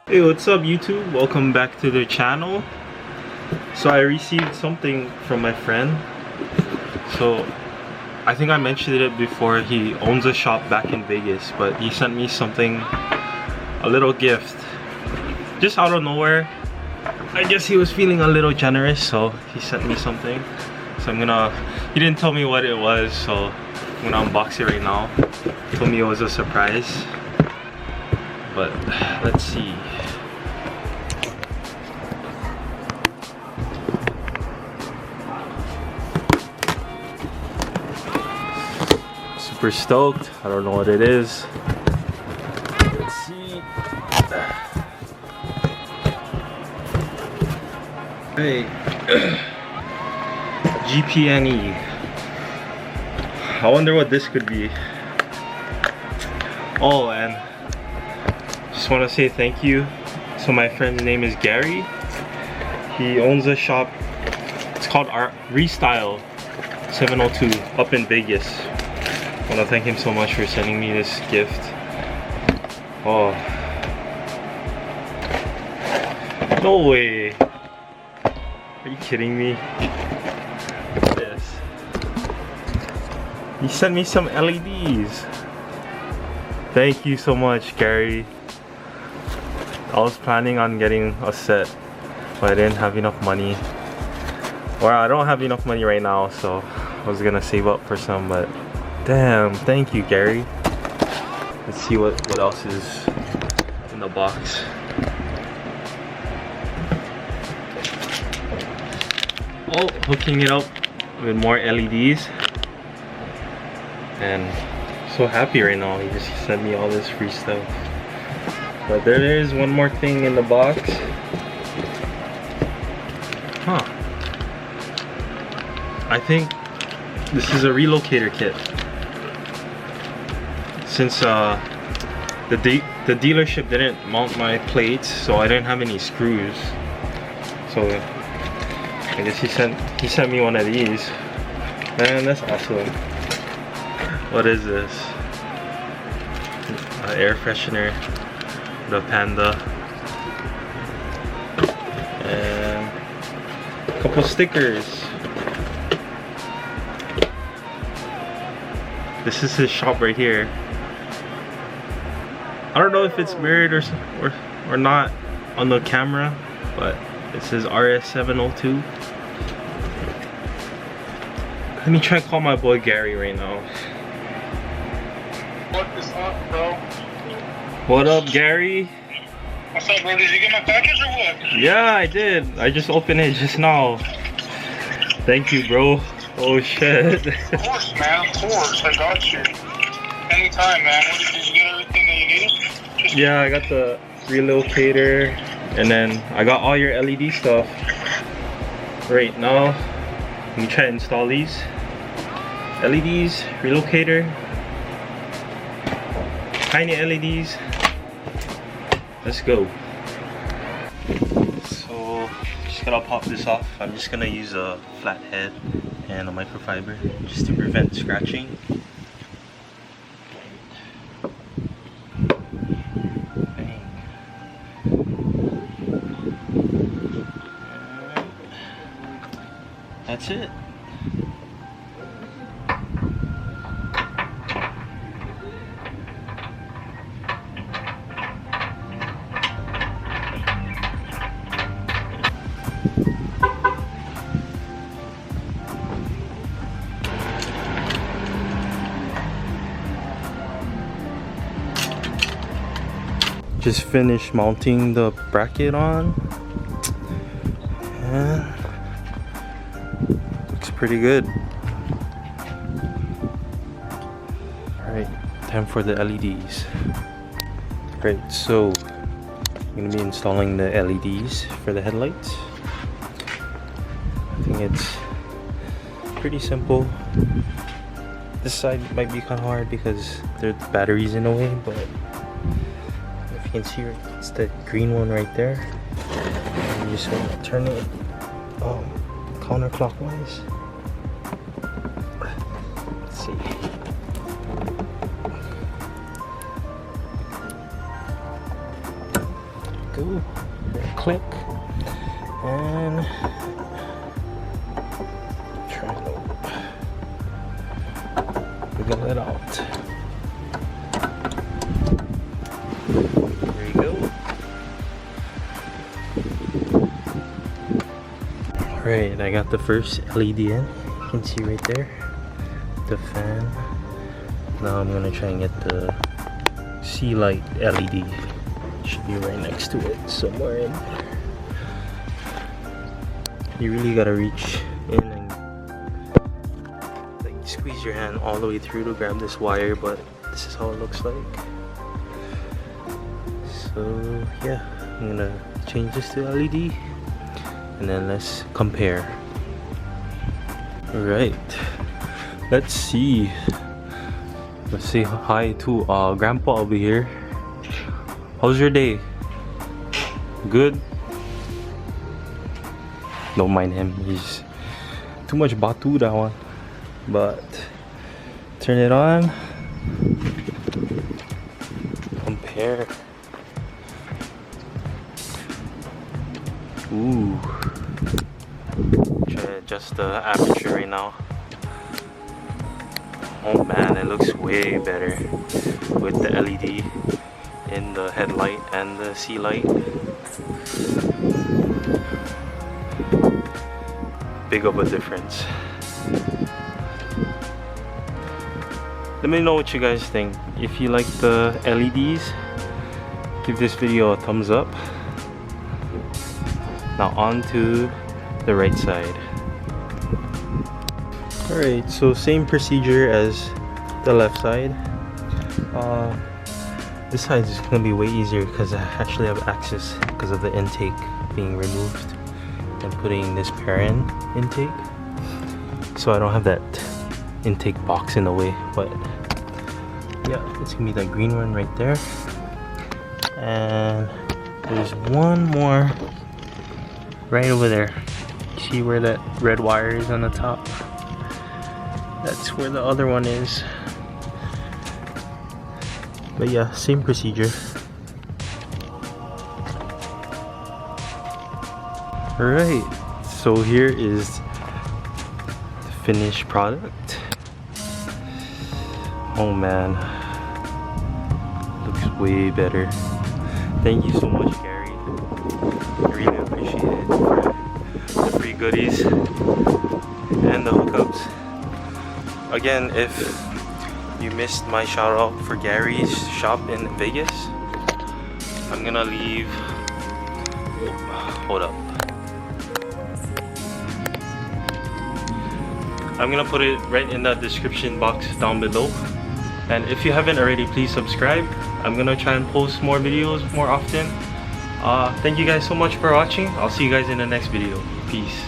Hey, what's up YouTube? Welcome back to the channel. So I received something from my friend. So I think I mentioned it before. He owns a shop back in Vegas, but he sent me something, a little gift, just out of nowhere. I guess he was feeling a little generous, so he sent me something. So he didn't tell me what it was, so I'm gonna unbox it right now. He told me it was a surprise, but let's see. Super stoked. I don't know what it is. Let's see. Hey. GPNE. I wonder what this could be. Oh, and just want to say thank you. So my friend's name is Garry. He owns a shop. It's called Restyle 702 up in Vegas. I want to thank him so much for sending me this gift. Oh. No way. Are you kidding me? What's this? He sent me some LEDs. Thank you so much, Garry. I was planning on getting a set, but I didn't have enough money. Or I don't have enough money right now, so I was gonna save up for some, but damn, thank you, Garry. Let's see what else is in the box. Oh, hooking it up with more LEDs. And so happy right now. He just sent me all this free stuff. But there is one more thing in the box. Huh. I think this is a relocator kit. Since the dealership didn't mount my plates, so I didn't have any screws. So I guess he sent me one of these. Man, that's awesome. What is this? An air freshener, the Panda, and a couple stickers. This is his shop right here. I don't know if it's mirrored or not on the camera, but it says RS702. Let me try and call my boy Garry right now. What is up, bro? What up, Garry? What's up, bro? Did you get my package or what? Yeah, I did. I just opened it just now. Thank you, bro. Oh shit. Of course, man. Of course. I got you. Anytime, man. Did you get everything that you needed? Yeah, I got the relocator, and then I got all your LED stuff. Right now, let me try to install these. LEDs, relocator, tiny LEDs. Let's go. So, just gotta pop this off. I'm just gonna use a flat head and a microfiber just to prevent scratching. That's it. Just finished mounting the bracket on, and looks pretty good. Alright, time for the LEDs. Right, so I'm gonna be installing the LEDs for the headlights. I think it's pretty simple. This side might be kind of hard because there's batteries in the way, but if you can see, it's the green one right there. And you just want to turn it counterclockwise. Let's see. go. Click. And try to wiggle it out. There you go. Alright, I got the first LED in. You can see right there. The fan. Now I'm gonna try and get the sea light LED. Should be right next to it, somewhere in there. You really gotta reach in and like squeeze your hand all the way through to grab this wire, but this is how it looks like. So yeah, I'm gonna change this to LED and then let's compare. Alright, let's see. Let's say hi to Grandpa over here. How's your day? Good? Don't mind him, he's too much batu, that one. But turn it on. Compare. Ooh. Try to adjust the aperture right now. Oh man, it looks way better with the LED in the headlight and the sea light. Big of a difference. Let me know what you guys think. If you like the LEDs, give this video a thumbs up. Now on to the right side. Alright, so same procedure as the left side. This side is going to be way easier because I actually have access because of the intake being removed and putting this parent intake. So I don't have that intake box in the way, but yeah, it's going to be that green one right there. And there's one more right over there. See where that red wire is on the top? That's where the other one is. But yeah, same procedure. Alright, so here is the finished product. Oh man, looks way better. Thank you so much, Garry. I really appreciate it for the free goodies and the hookups. Again, if you missed my shout out for Garry's shop in Vegas, I'm gonna leave, hold up, I'm gonna put it right in the description box down below. And if you haven't already, please subscribe. I'm gonna try and post more videos more often. Thank you guys so much for watching. I'll see you guys in the next video. Peace.